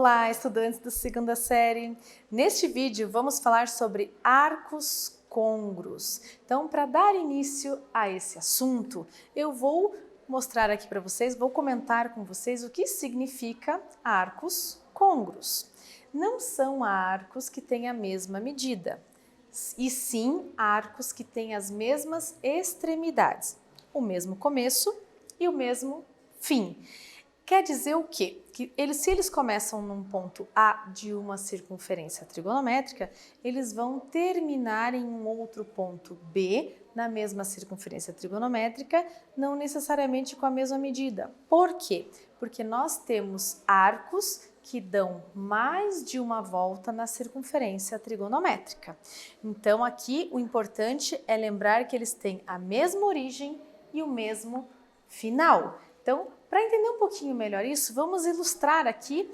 Olá, estudantes da segunda série! Neste vídeo vamos falar sobre arcos côngruos. Então, para dar início a esse assunto, eu vou mostrar aqui para vocês, vou comentar com vocês o que significa arcos côngruos. Não são arcos que têm a mesma medida, e sim arcos que têm as mesmas extremidades, o mesmo começo e o mesmo fim. Quer dizer o quê? Que se eles começam num ponto A de uma circunferência trigonométrica, eles vão terminar em um outro ponto B na mesma circunferência trigonométrica, não necessariamente com a mesma medida. Por quê? Porque nós temos arcos que dão mais de uma volta na circunferência trigonométrica. Então aqui o importante é lembrar que eles têm a mesma origem e o mesmo final. Então, para entender um pouquinho melhor isso, vamos ilustrar aqui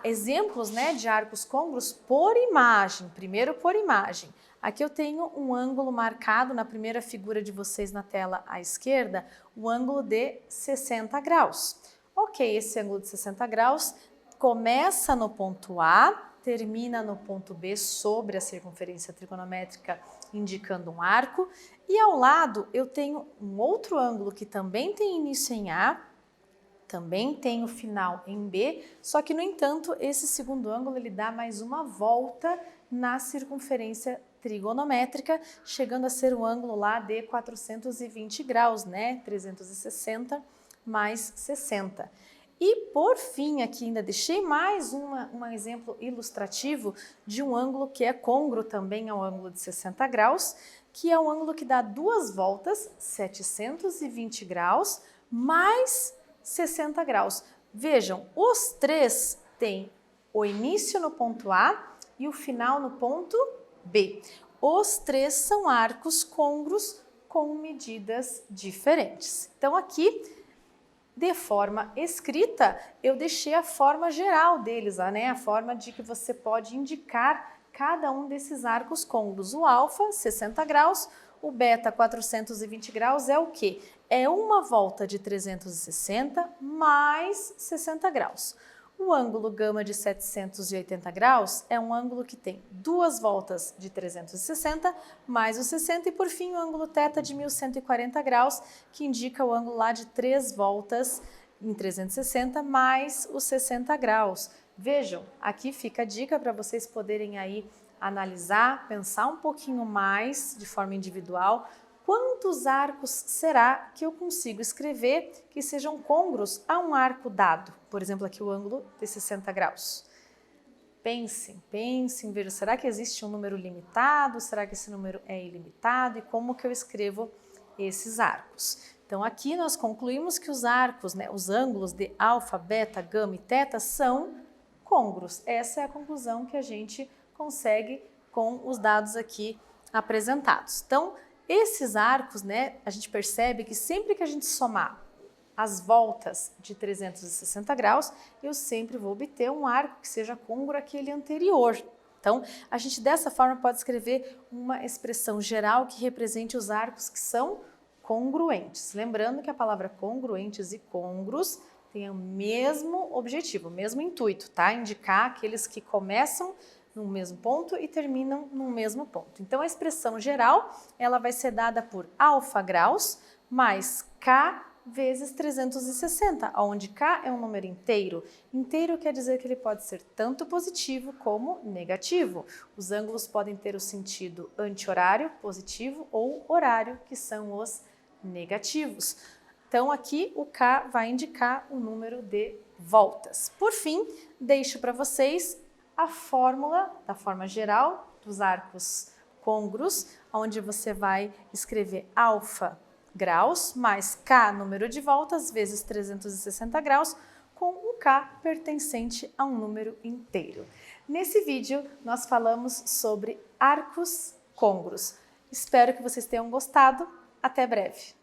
exemplos de arcos côngruos por imagem. Primeiro por imagem. Aqui eu tenho um ângulo marcado na primeira figura de vocês na tela à esquerda, o ângulo de 60 graus. Ok, esse ângulo de 60 graus começa no ponto A, termina no ponto B sobre a circunferência trigonométrica, indicando um arco. E ao lado eu tenho um outro ângulo que também tem início em A, também tem o final em B, só que, no entanto, esse segundo ângulo ele dá mais uma volta na circunferência trigonométrica, chegando a ser um ângulo lá de 420 graus, 360 mais 60. E, por fim, aqui ainda deixei mais um exemplo ilustrativo de um ângulo que é côngruo também ao ângulo de 60 graus, que é um ângulo que dá duas voltas, 720 graus, mais 60 graus. Vejam, os três têm o início no ponto A e o final no ponto B. Os três são arcos côngruos com medidas diferentes. Então, aqui, de forma escrita, eu deixei a forma geral deles, a forma de que você pode indicar cada um desses arcos côngruos. O alfa, 60 graus, o beta, 420 graus, é o quê? É uma volta de 360 mais 60 graus. O ângulo gama de 780 graus é um ângulo que tem duas voltas de 360 mais o 60 e, por fim, o ângulo θ de 1140 graus, que indica o ângulo lá de 3 voltas em 360 mais os 60 graus. Vejam, aqui fica a dica para vocês poderem aí analisar, pensar um pouquinho mais de forma individual. Quantos arcos será que eu consigo escrever que sejam côngruos a um arco dado? Por exemplo, aqui o ângulo de 60 graus. Pensem, vejam, será que existe um número limitado? Será que esse número é ilimitado? E como que eu escrevo esses arcos? Então, aqui nós concluímos que os arcos, os ângulos de alfa, beta, gama e θ são côngruos. Essa é a conclusão que a gente consegue com os dados aqui apresentados. Então, esses arcos, a gente percebe que sempre que a gente somar as voltas de 360 graus, eu sempre vou obter um arco que seja côngruo àquele anterior. Então, a gente dessa forma pode escrever uma expressão geral que represente os arcos que são congruentes. Lembrando que a palavra congruentes e côngruos tem o mesmo objetivo, o mesmo intuito, tá? Indicar aqueles que começam no mesmo ponto e terminam no mesmo ponto. Então, a expressão geral, ela vai ser dada por alfa graus mais k vezes 360, onde k é um número inteiro. Inteiro quer dizer que ele pode ser tanto positivo como negativo. Os ângulos podem ter o sentido anti-horário, positivo, ou horário, que são os negativos. Então, aqui o k vai indicar o número de voltas. Por fim, deixo para vocês a fórmula, da forma geral, dos arcos côngruos, onde você vai escrever alfa graus mais k número de voltas vezes 360 graus, com o k pertencente a um número inteiro. Nesse vídeo, nós falamos sobre arcos côngruos. Espero que vocês tenham gostado. Até breve!